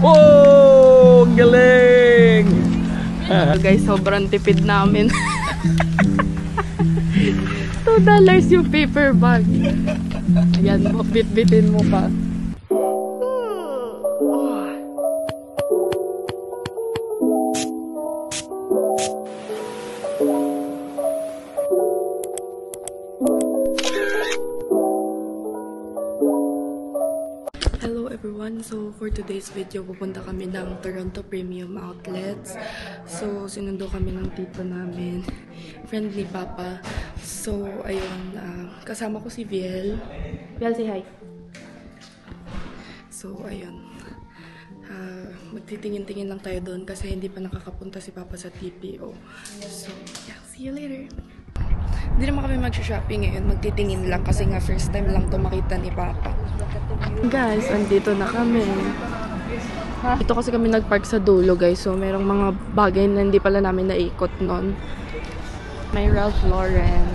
Oh, ang galing! Guys, sobrang tipid namin. $2 yung paper bag. Ayan, bit-bitin mo pa. Hello everyone! So for today's video, pupunta kami ng Toronto Premium Outlets. So sinundo kami ng tito namin, friend ni Papa. So ayun, kasama ko si Viel. Viel, say hi! So ayun, magtitingin-tingin lang tayo doon kasi hindi pa nakakapunta si Papa sa TPO. So yeah, see you later! Hindi naman kami mag-shopping ngayon, magtitingin lang kasi nga first time lang to makita ni Papa. Guys, andito na kami. Ito kasi kami nagpark sa dulo guys, so merong mga bagay na hindi pala namin naikot nun. May Ralph Lauren.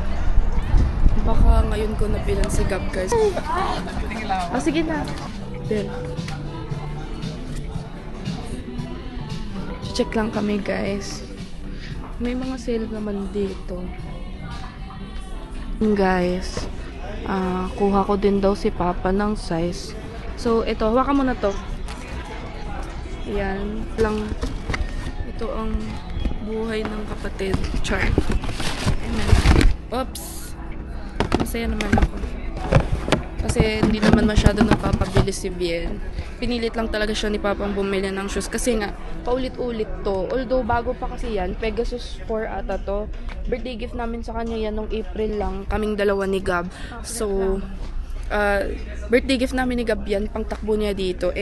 Baka ngayon ko napilan si Gab guys. Oh, sige na. Then, check lang kami guys. May mga sale naman dito. Guys, kuha ko din daw si Papa ng size. So, ito, hawakan mo na to. Ayan, lang. Ito ang buhay ng kapatid. Char. Ayan. Oops. Masaya naman ako. Kasi hindi naman masyado nagpapabili si Bien. Pinilit lang talaga siya ni Papa ang bumili ng shoes. Kasi nga, paulit-ulit to. Although, bago pa kasi yan, Pegasus 4 ata to. Birthday gift namin sa kanya yan nung April lang. Kaming dalawa ni Gab. So, birthday gift namin ni Gab yan. Pangtakbo niya dito.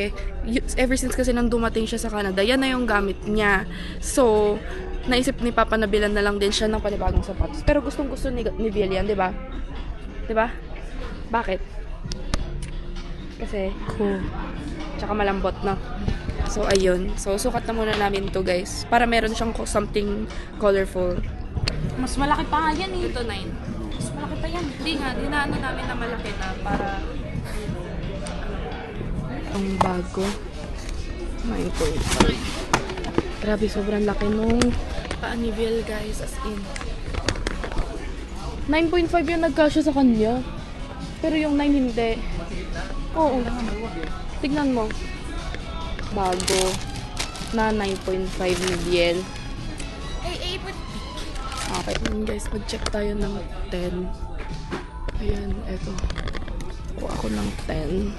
Ever since kasi nang dumating siya sa Canada, yan na yung gamit niya. So, naisip ni Papa na bilan na lang din siya ng panibagong sapatos. Pero gustong-gusto ni Biel yan, diba? Diba? Bakit? Kasi cool. Tsaka malambot na. So, ayun. So, sukat na muna namin to guys. Para meron siyang something colorful. Mas malaki pa nga yan eh. Ito 9. Mas malaki pa yan. Hindi nga, dinaano namin na malaki na para ang bago. 9.5. Grabe, sobrang laki nung pa-anivil guys, as in. 9.5 yung nagkasya sa kanya. Pero yung 9 hindi. Oo. Tignan mo. Bago. Na 9.5 ni Biel. Okay. Guys, mag-check tayo ng 10. Ayan, eto. Kuha ako ng 10.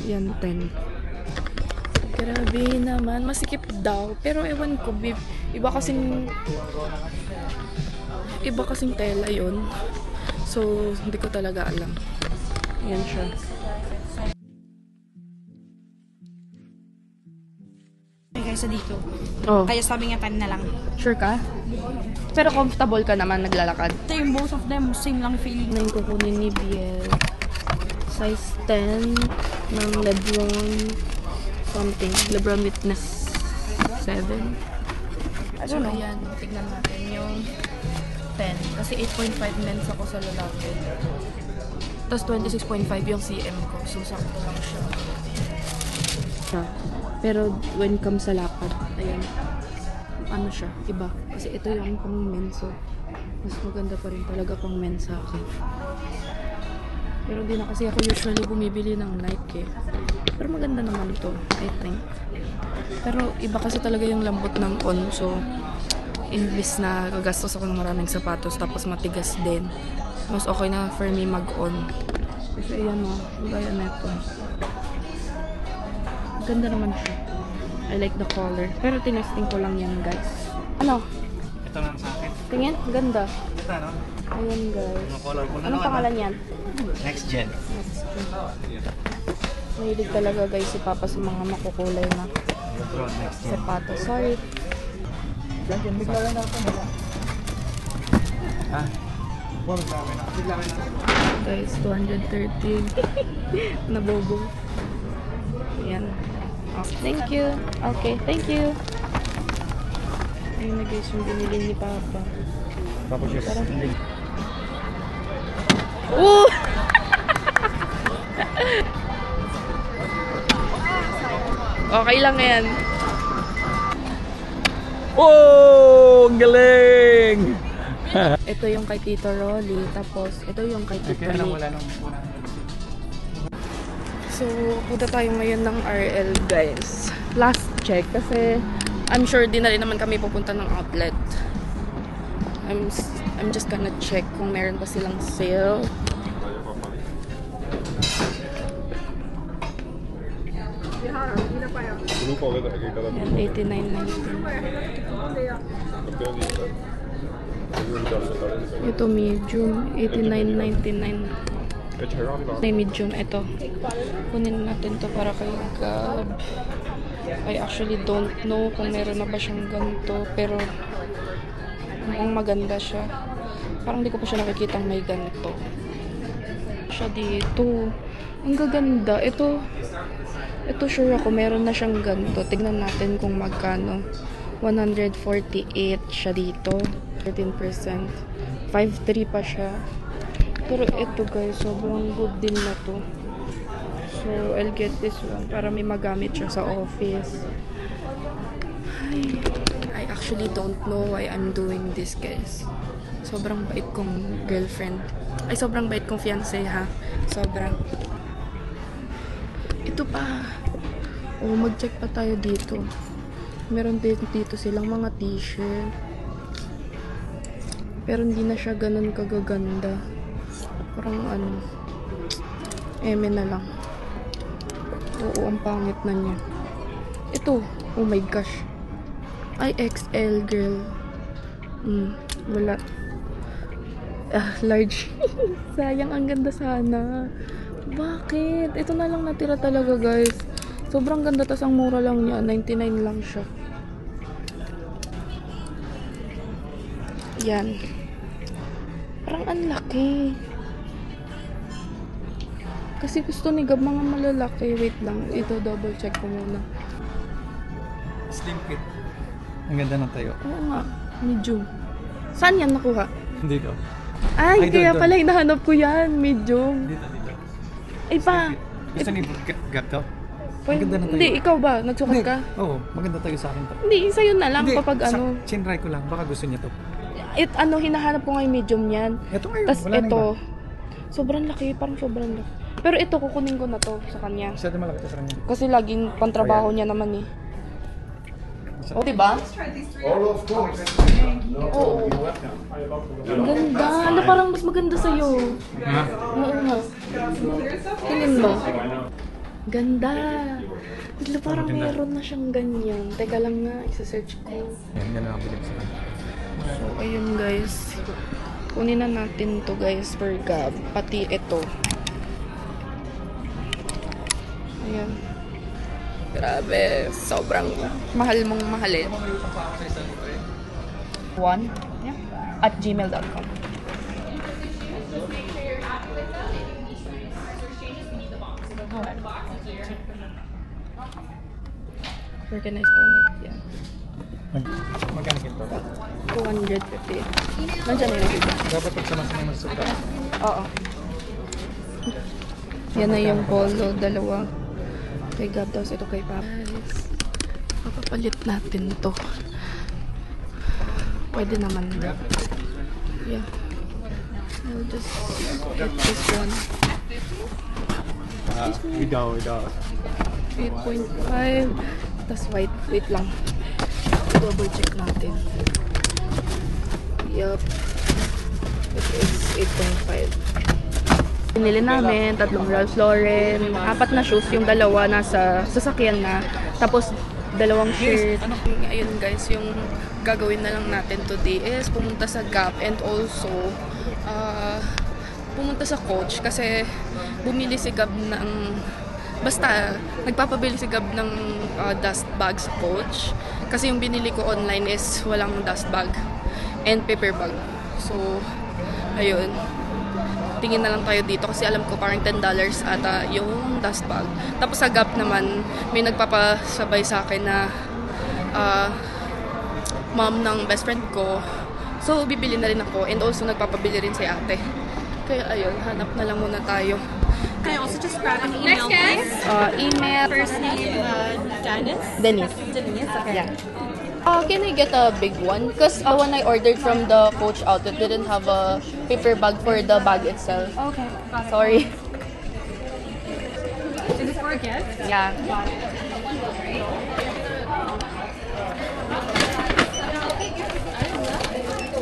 Ayan, 10. Grabe naman. Masikip daw. Pero ewan ko, iba kasing tela yun. So, hindi ko talaga alam. Ayan siya. Kaysa dito. Oh. Kaya sabi nga 10 na lang. Sure ka? Pero comfortable ka naman naglalakad. Ito yung both of them, same lang feeling. Na yung kukunin ni Biel. Size 10 ng Lebron something. Lebron Witness 7. I don't know. Ayan, tignan natin yung 10. Kasi 8.5 men's ako sa lalaki. Tapos 26.5 yung CM ko. So, sakto lang siya. Pero when comes sa lakad, ayan, ano siya, iba. Kasi ito yung pang men's, so mas maganda pa rin talaga pang men's sa akin. Pero di na kasi ako usually bumibili ng Nike eh. Pero maganda naman ito, I think. Pero iba kasi talaga yung lambot ng On, so imbis na gagastos ako ng maraming sapatos tapos matigas din, mas okay na for me mag-On. Kasi ayan o, gaya na ito. Ganda naman siya. I like the color. Pero tinesting ko lang yan, guys. Ano? Ito lang sa akin. Tingin? Ganda. Ito, no? Ayan, guys. Ano color po na Anong pangalan yan? Next Gen. Mahilig talaga, guys, si Papa sa mga makukulay na Lebron, Next Gen. sapatos. Sorry. Ah. Guys, 230. Nabobo. Ayan. Oh, thank you. Okay, thank you. Ayun na guys, yung binili ni Papa. Tapos yung Oh! Okay lang yan. Oh, ang galing! Ito yung kay Tito Rolly. Tapos, ito yung kay Tito Kaya lang Lee. wala nang... So, punta tayo ngayon ng RL, guys. Last check. Kasi, I'm sure di na rin naman kami pupunta ng outlet. I'm just gonna check kung meron pa silang sale. Yan, 89.99. Ito medium, 89.99. May medium, ito. Kunin natin to para kay Gab. I actually don't know kung meron na ba siyang ganito, pero mukhang maganda siya. Parang di ko pa siya nakikitang may ganito. Siya dito. Ang gaganda. Ito sure ako meron na siyang ganito. Tignan natin kung magkano. 148 siya dito. 13%. 5.3 pa siya. Pero ito guys, sobrang good din na to. So, I'll get this one para may magamit siya sa office. I actually don't know why I'm doing this, guys. Sobrang bait kong girlfriend. Ay, sobrang bait kong fiancé, ha? Sobrang. Ito pa. Oh, mag-check pa tayo dito. Meron dito silang mga t-shirt. Pero hindi na siya ganun kagaganda. Parang ano, eme na lang. Oo, ang pangit na niya. Ito, oh my gosh. Ay, XL girl. Wala. Large. Sayang, ang ganda sana. Bakit? Ito na lang natira talaga, guys. Sobrang ganda, tas ang mura lang niya. 99 lang siya. Yan. Parang ang laki. Kasi gusto ni Gab mga malalaki. Wait lang. Ito, double check ko muna. Slim fit. Ang ganda ng tayo. Oo nga. Medium. Saan yan nakuha? Dito. Ay, Ay, kaya doon. pala hinahanap ko yan. Medium. Dito. Ay pa. Gusto ni Gab to? Pwede, Maganda na tayo. hindi, ikaw ba? Nagsukat ka? Oo, maganda tayo sa akin to. Hindi, sa'yo na lang kapag sa- ano. Chinry ko lang, baka gusto niya to. Hinahanap ko nga yung medium yan. Ito ngayon, Tapos wala na ito, iba. sobrang laki, parang sobrang laki. Pero ito, kukunin ko na to sa kanya. Masyado malaki to sa kanya. Kasi laging pantrabaho niya naman eh. O, diba? Oo. Ang ganda. Ano, parang mas maganda sa'yo. Ha? Oo nga. Tingin mo. Ganda. Ito, parang meron na siyang ganyan. Teka lang nga, isa-search ko. Yan, yan ang bilip sa kanya. So, ayun guys. Kunin na natin to guys for Gab. Pati ito. Ayan. Grabe. Sobrang mahal mong mahalin. 1 @gmail.com. Organize ko yan. Magkano kinto? 250. Nandiyan na yung iba. Dapat pagsama-sama yung masuka. Oo. Yan na yung polo, dalawa. Kay Gab, tapos ito kay Papa. Guys, papapalit natin to. Pwede naman. Yeah. I'll just get this one. Without. 8.5. Tapos white. Wait lang. Double check natin. Yup. It is 8.5. Pinili namin, 3 Ralph Lauren, 4 na shoes, yung dalawa nasa sasakyan na, tapos 2 shirt. Ayun guys, yung gagawin na lang natin today is pumunta sa Gap and also pumunta sa Coach kasi bumili si Gab ng nagpapabili si Gab ng dust bag sa Coach kasi yung binili ko online is walang dust bag and paper bag. So, ayun. Tingin na lang tayo dito kasi alam ko parang $10 ata yung dust bag. Tapos sa Gap naman, may nagpapasabay sa akin na mom ng best friend ko. So, bibili na rin ako and also nagpapabili rin si ate. Kaya ayun, hanap na lang muna tayo Can I also just grab an email, please? Email. First name, Janice. Dennis. Denise, okay. Yeah. Can I get a big one? Because when I ordered from the Coach outlet, they didn't have a paper bag for the bag itself. Okay, got it. Sorry. Is this for a gift? Yeah.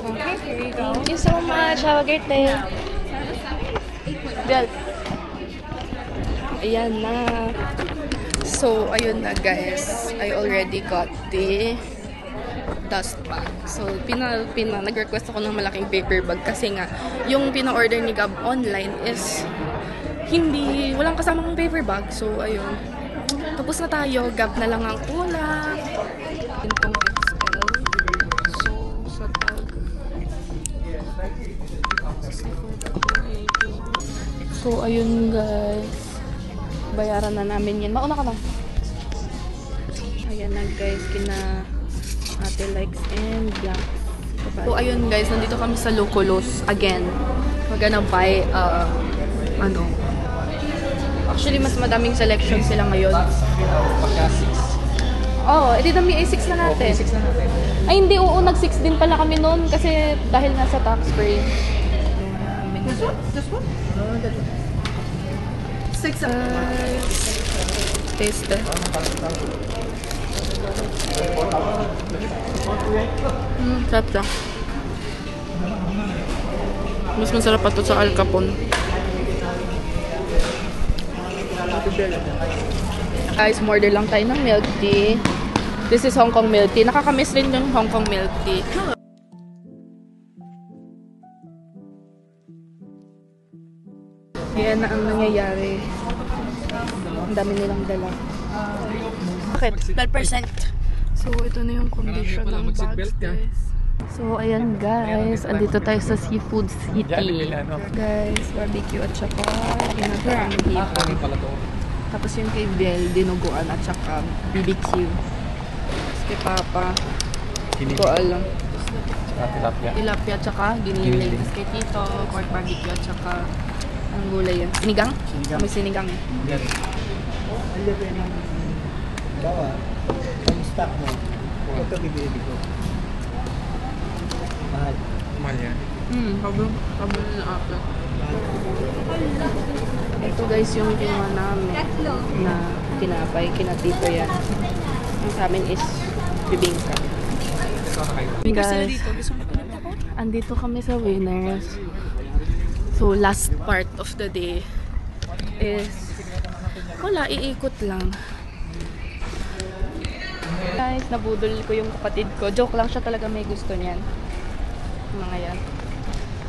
Okay, here you go. Thank you so much. Have a great day. Bel. Ayan na. So, ayun na guys. I already got the dust bag. So, nag-request ako ng malaking paper bag kasi nga, yung pina-order ni Gab online is walang kasamang paper bag. So, ayun. Tapos na tayo. Gab na lang ang kulang. Itong XL. So, sa tag. So, ayun guys. Bayaran na namin yan. Mauna ka lang. Ayan na guys. Kina Ate Likes and Blanc. So, ayun guys. Nandito kami sa Locolos again. We're gonna buy, actually, mas madaming selection sila ngayon. Pagka 6. Oh, edi dami A6 na natin. Okay, 6 na natin. Ay, hindi. Oo, nag-6 din pala kami noon kasi dahil nasa tax free. This one? This one? No, that one. 6 Taste it. Sarap siya. Mas masarap pa to sa Al Capone. Guys, order lang tayo ng milk tea. This is Hong Kong milk tea. Nakakamiss rin yung Hong Kong milk tea. Ayan na ang nangyayari. Ang dami nilang dala. Bakit? 12%. So, ito na yung condition ng bags, guys. So, ayan guys. Andito tayo sa Seafood City. Guys, barbecue at saka ginagaang hipon. Tapos yung kay Bel, dinuguan at saka BBQ. Tapos kay Papa, hindi ko alam. Tilapia. Tilapia at saka giniling. Tapos kay Tito, pork barbecue at saka ang gulay yan. Sinigang? Sinigang. May sinigang. Yes. Bawa, ang stock mo. Ito bibili ko. Mahal. Mahal yan. Pablo na ako. Ito guys yung kinuha namin na tinapay, kinatito yan. Ang sa amin is bibingka. Guys, andito kami sa Winners. So last part of the day is wala, iikot lang. Guys, nabudol ko yung kapatid ko. Joke lang, siya talaga may gusto niyan. Mga yan.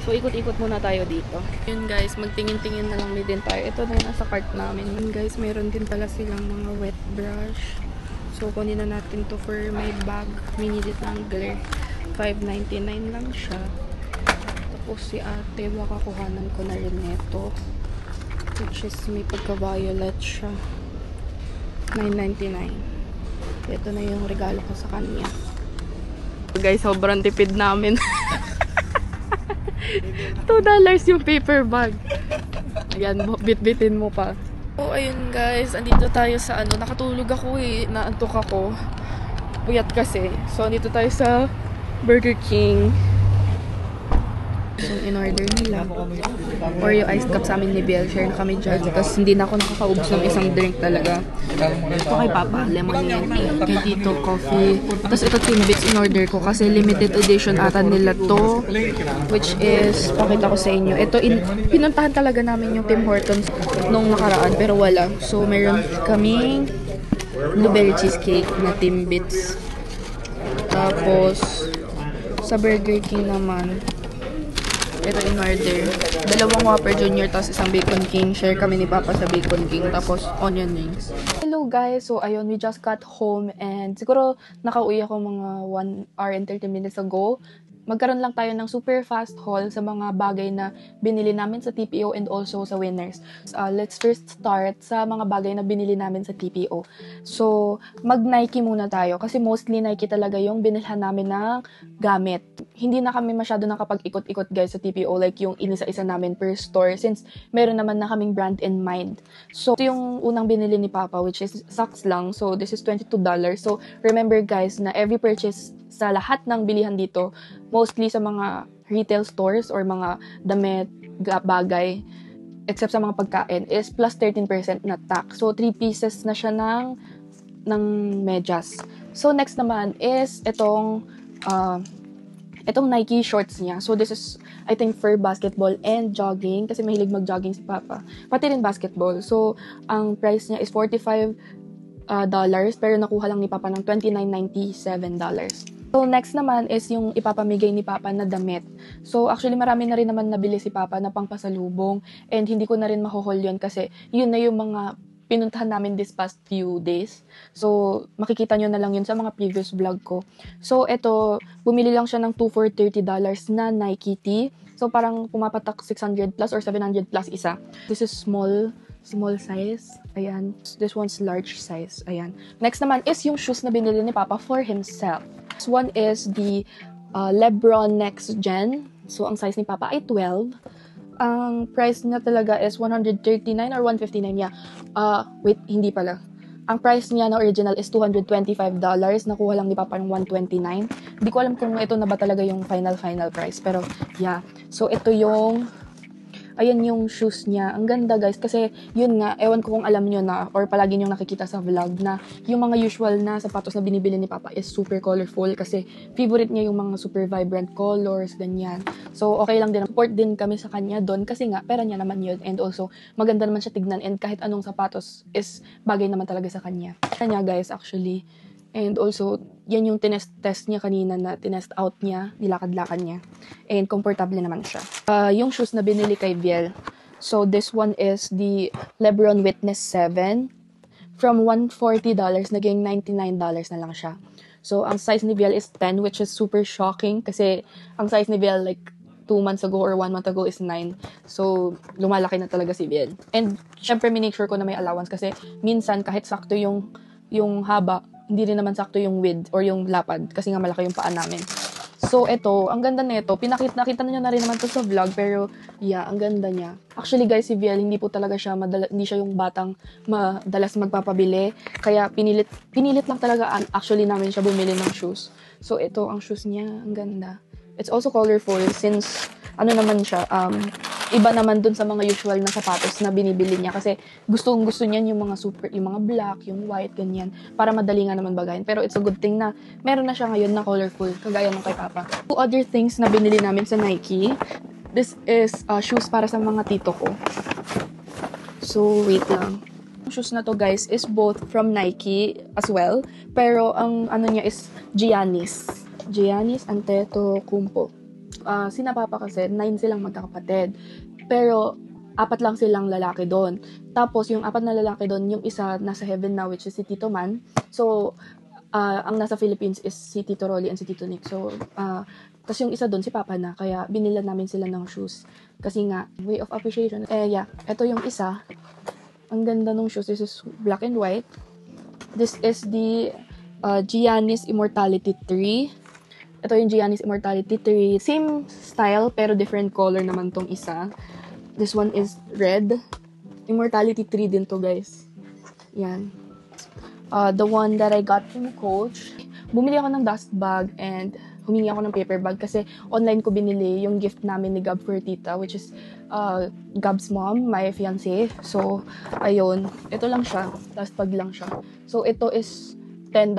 So, ikot-ikot muna tayo dito. Yun guys, magtingin-tingin na lang din tayo. Ito na yung nasa cart namin. Yun guys, meron din pala silang mga wet brush. So, kunin na natin to for my bag. Mini detangler. $5.99 lang siya. Tapos si ate, makakuhanan ko na rin nito. Which is may pagka-violet siya. $9.99. Ito na yung regalo ko sa kanya. Guys, sobrang tipid namin. $2 yung paper bag. Ayan, bit-bitin mo pa. So, ayun guys, andito tayo sa nakatulog ako naantok ako. Puyat kasi. So, andito tayo sa Burger King. So, in-order nila. Oreo ice cup sa amin ni Biel. Share na kami dyan. Kasi hindi na ako nakaka-ubs ng isang drink talaga. Ito kay Papa, lemon and tea. Kay Tito, coffee. Tapos ito Timbits in-order ko kasi limited edition ata nila to. Which is, pakita ko sa inyo. Ito, pinuntahan talaga namin yung Tim Hortons nung nakaraan pero wala. So, meron kaming blueberry cheesecake na Timbits. Tapos, sa Burger King naman, ito in order. 2 Whopper Junior tapos isang Bacon King. Share kami ni Papa sa Bacon King. Tapos onion rings. Hello guys! So ayun, we just got home and siguro nakauwi ako mga 1 hour and 30 minutes ago. magkaroon lang tayo ng super fast haul sa mga bagay na binili namin sa TPO and also sa Winners. Let's first start sa mga bagay na binili namin sa TPO. So, mag-Nike muna tayo kasi mostly Nike talaga yung binilhan namin ng gamit. Hindi na kami masyado nakapag-ikot-ikot guys sa TPO like yung inisa-isa namin per store since meron naman na kaming brand in mind. So, ito yung unang binili ni Papa which is socks lang. So, this is $22. So, remember guys na every purchase sa lahat ng bilihan dito, mostly sa mga retail stores or mga damit, bagay, except sa mga pagkain, is plus 13% na tax. So, 3 pieces na siya ng medyas. So, next naman is itong Nike shorts niya. So, this is, I think, for basketball and jogging. Kasi mahilig mag-jogging si Papa. Pati rin basketball. So, ang price niya is $45. Pero nakuha lang ni Papa ng $29.97. So, next naman is yung ipapamigay ni Papa na damit. So, actually, marami na rin naman nabili si Papa na pangpasalubong. And hindi ko na rin mahuhol yun kasi yun na yung mga pinuntahan namin this past few days. So, makikita nyo na lang yun sa mga previous vlog ko. So, eto, bumili lang siya ng 2 for $30 na Nike tee. So, parang pumapatak 600 plus or 700 plus isa. This is small size. Ayan. This one's large size. Ayan. Next naman is yung shoes na binili ni Papa for himself. This one is the LeBron Next Gen. So, ang size ni Papa ay 12. Ang price niya talaga is $139 or $159. Yeah. Wait, hindi pala. Ang price niya na original is $225. Nakuha lang ni Papa ng $129. Hindi ko alam kung ito na ba talaga yung final price. Pero, yeah. So, ito yung ayan yung shoes niya. Ang ganda guys kasi yun nga, ewan ko kung alam nyo na or palagi nyo nakikita sa vlog na yung mga usual na sapatos na binibili ni Papa is super colorful kasi favorite niya yung mga super vibrant colors, ganyan. So okay lang din. Support din kami sa kanya doon kasi nga pera niya naman yun and also maganda naman siya tignan and kahit anong sapatos is bagay naman talaga sa kanya. Kanya guys actually. And also, yan yung test niya kanina na tinest out niya, nilakad-lakad niya. And comfortable naman siya. Yung shoes na binili kay Viel. So, this one is the LeBron Witness 7. From $140, naging $99 na lang siya. So, ang size ni Viel is 10, which is super shocking. Kasi, ang size ni Viel, like, 2 months ago or 1 month ago is 9. So, lumalaki na talaga si Viel. And, syempre, minake sure ko na may allowance. Kasi, minsan, kahit sakto yung haba, hindi rin naman sakto yung width or yung lapad kasi nga malaki yung paa namin. So, ito, ang ganda nito. Nakita niyo na rin naman to sa vlog pero yeah, ang ganda niya. Actually guys, si Viel, hindi po talaga siya hindi siya yung batang madalas magpapabili. Kaya pinilit lang talaga actually namin siya bumili ng shoes. So, ito ang shoes niya. Ang ganda. It's also colorful since ano naman siya, iba naman dun sa mga usual na sapatos na binibili niya kasi gusto niya yung mga black, yung white, ganyan, para madali nga naman bagayin. Pero it's a good thing na meron na siya ngayon na colorful, kagaya ng kay Papa. 2 other things na binili namin sa Nike. This is shoes para sa mga tito ko. So, wait lang. Yung shoes na to guys is both from Nike as well, pero ang ano niya is Giannis Antetokounmpo. Sina Papa kasi 9 silang magkakapatid. Pero 4 lang silang lalaki doon. Tapos yung 4 na lalaki doon, yung isa nasa heaven na which is si Tito Man. So ang nasa Philippines is si Tito Rolly and si Tito Nick. So tapos yung isa doon si Papa na, kaya binila namin sila ng shoes. Kasi nga way of appreciation. Yeah, ito yung isa. Ang ganda ng shoes. This is black and white. This is the Giannis Immortality 3. Ito yung Giannis Immortality 3. Same style, pero different color naman tong isa. This one is red. Immortality 3 din to, guys. Yan. The one that I got from Coach. Bumili ako ng dust bag and humingi ako ng paper bag kasi online ko binili yung gift namin ni Gab Fertita, which is Gab's mom, my fiancé. So, ayun. Ito lang siya. Dust bag lang siya. So, ito is $10.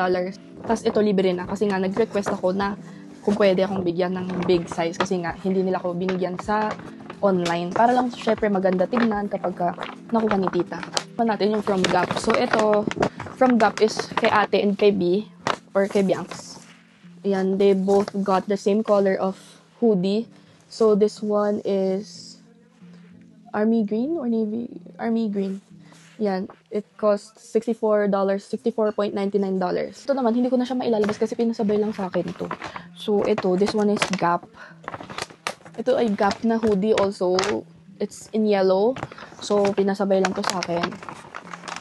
Tapos ito libre na kasi nga nag-request ako na kung pwede akong bigyan ng big size kasi nga hindi nila ako binigyan sa online. Para lang syempre maganda tignan kapag nakuha ni tita. Pa natin yung from Gap. So ito from Gap is kay ate and kay B or kay Bianx. Ayan, they both got the same color of hoodie. So this one is army green or navy? Army green. Yan, it costs $64, $64.99. Ito naman, hindi ko na siya mailalabas kasi pinasabay lang sa akin ito. So, ito, this one is Gap. Ito ay Gap na hoodie also. It's in yellow. So, pinasabay lang to sa akin.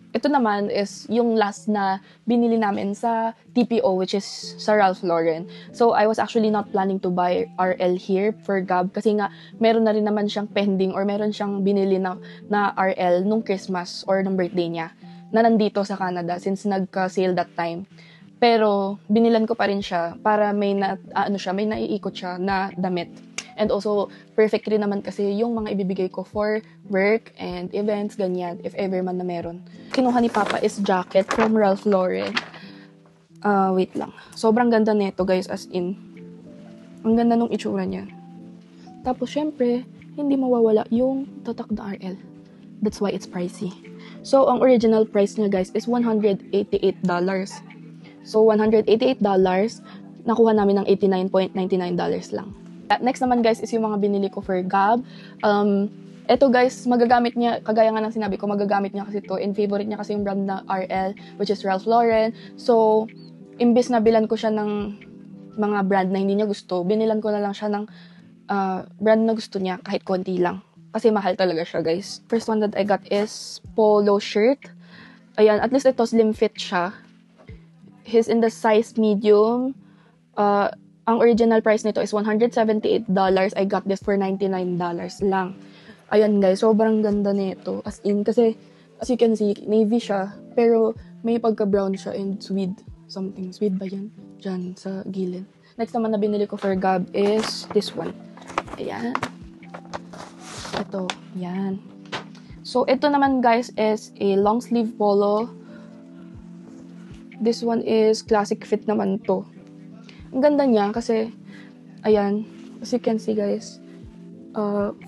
Ito naman is yung last na binili namin sa TPO, which is sa Ralph Lauren. So, I was actually not planning to buy RL here for Gab kasi nga meron na rin naman siyang pending or meron siyang binili na RL nung Christmas or nung birthday niya na nandito sa Canada since nagka-sale that time. Pero, binilan ko pa rin siya para may may naiikot siya na damit. And also, perfect rin naman kasi yung mga ibibigay ko for work and events, ganyan, if ever man na meron. Kinuha ni Papa is jacket from Ralph Lauren. Wait lang. Sobrang ganda nito, guys, as in. Ang ganda nung itsura niya. Tapos, syempre, hindi mawawala yung tatak na RL. That's why it's pricey. So, ang original price niya, guys, is $188. So, $188, nakuha namin ng $89.99 lang. Next naman, guys, is yung mga binili ko for Gab. Ito, guys, magagamit niya, kagaya nga ng sinabi ko, magagamit niya kasi to and favorite niya kasi yung brand na RL, which is Ralph Lauren. So, imbis na bilan ko siya ng mga brand na hindi niya gusto, binilan ko na lang siya ng brand na gusto niya kahit konti lang. Kasi mahal talaga siya, guys. First one that I got is polo shirt. Ayan, at least ito, slim fit siya. He's in the size medium. Ang original price nito is $178. I got this for $99 lang. Ayan, guys, sobrang ganda nito. As in, kasi, as you can see, navy siya. Pero, may pagka-brown siya and tweed. Something. Tweed ba yan? Diyan, sa gilid. Next naman na binili ko for Gab is this one. Ayan. Ito. Ayan. So, ito naman, guys, is a long sleeve polo. This one is classic fit naman to. Ang ganda niya kasi, ayan, as you can see, guys,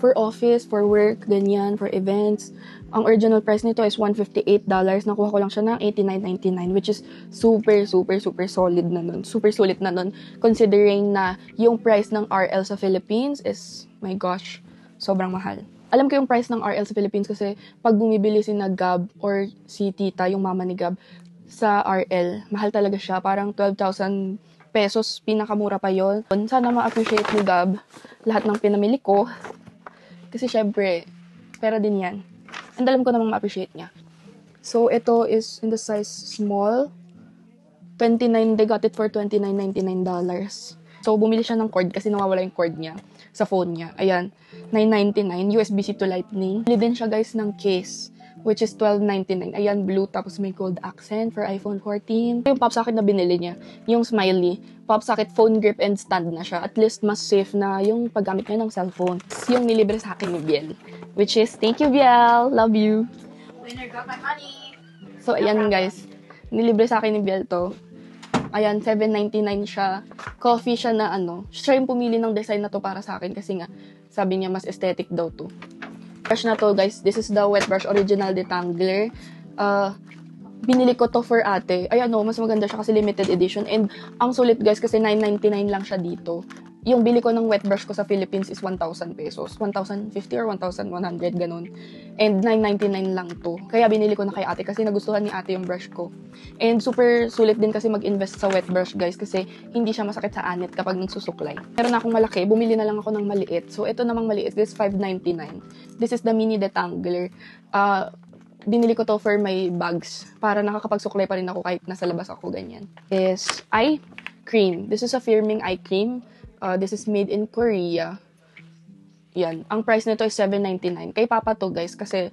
for office, for work, ganyan, for events, ang original price nito is $158. Nakuha ko lang siya ng $89.99, which is super, super, super solid na nun. Super solid na nun, considering na yung price ng RL sa Philippines is, my gosh, sobrang mahal. Alam ko yung price ng RL sa Philippines kasi pag bumibili si na Gab or si Tita, yung mama ni Gab, sa RL, mahal talaga siya. Parang 12,000 pesos, pinakamura pa yon. Sana ma-appreciate ni Gab lahat ng pinamili ko. Kasi syempre, pera din yan. And alam ko namang ma-appreciate niya. So, ito is in the size small. They got it for $29.99. So, bumili siya ng cord kasi nawawala yung cord niya sa phone niya. Ayan, $9.99, USB-C to Lightning. Bili din siya, guys, ng case, which is $12.99. Ayan, blue, tapos may gold accent for iPhone 14. Yung pop socket na binili niya, yung smiley, pop socket, phone grip, and stand na siya. At least, mas safe na yung paggamit niya ng cellphone. Yung nilibre sa akin ni Biel, which is, thank you, Biel! Love you! Winner got my money. So, ayan, guys. Nilibre sa akin ni Biel to. Ayan, $7.99 siya. Coffee siya na siya yung pumili ng design na to para sa akin kasi nga, sabi niya mas aesthetic daw to. Brush na to, guys. This is the Wet Brush Original Detangler. Binili ko to for ate. Ayan, mas maganda siya kasi limited edition. And ang sulit, guys, kasi $9.99 lang siya dito. Yung bili ko ng wet brush ko sa Philippines is 1,000 pesos. 1,050 or 1,100, ganun. And $9.99 lang to. Kaya binili ko na kay ate kasi nagustuhan ni ate yung brush ko. And super sulit din kasi mag-invest sa wet brush, guys, kasi hindi siya masakit sa anit kapag nagsusuklay. Meron na akong malaki, bumili na lang ako ng maliit. So, ito namang maliit, this is $5.99. This is the mini detangler. Binili ko to for my bags para nakakapagsuklay pa rin ako kahit nasa labas ako, ganyan. Is eye cream. This is a firming eye cream. This is made in Korea. Yan. Ang price nito is $7.99. Kay Papa to, guys, kasi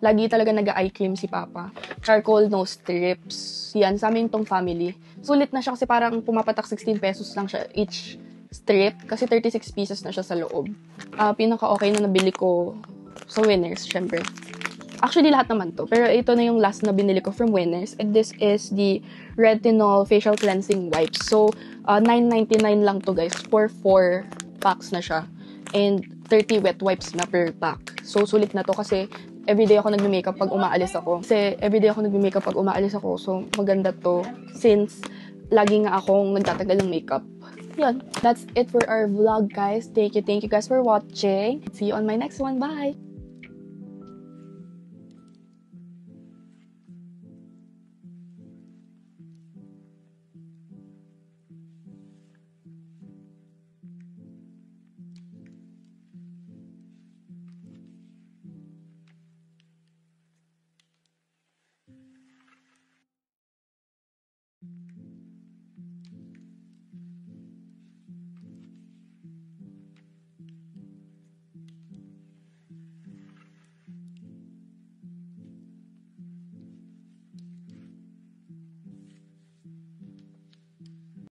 lagi talaga nag-eye cream si Papa. Charcoal nose strips. Yan, sa amin tong family. Sulit na siya kasi parang pumapatak 16 pesos lang siya each strip. Kasi 36 pieces na siya sa loob. Pinaka-okay na nabili ko sa Winners, syempre. Actually, lahat naman to. Pero ito na yung last na binili ko from Winners. And this is the Retinol Facial Cleansing Wipes. So, $9.99 lang to, guys. For 4 packs na siya. And 30 wet wipes na per pack. So, sulit na to kasi everyday ako nagme-makeup pag umaalis ako. So, maganda to. Since, lagi nga akong nagtatagal ng makeup. Yan. That's it for our vlog, guys. Thank you guys for watching. See you on my next one. Bye!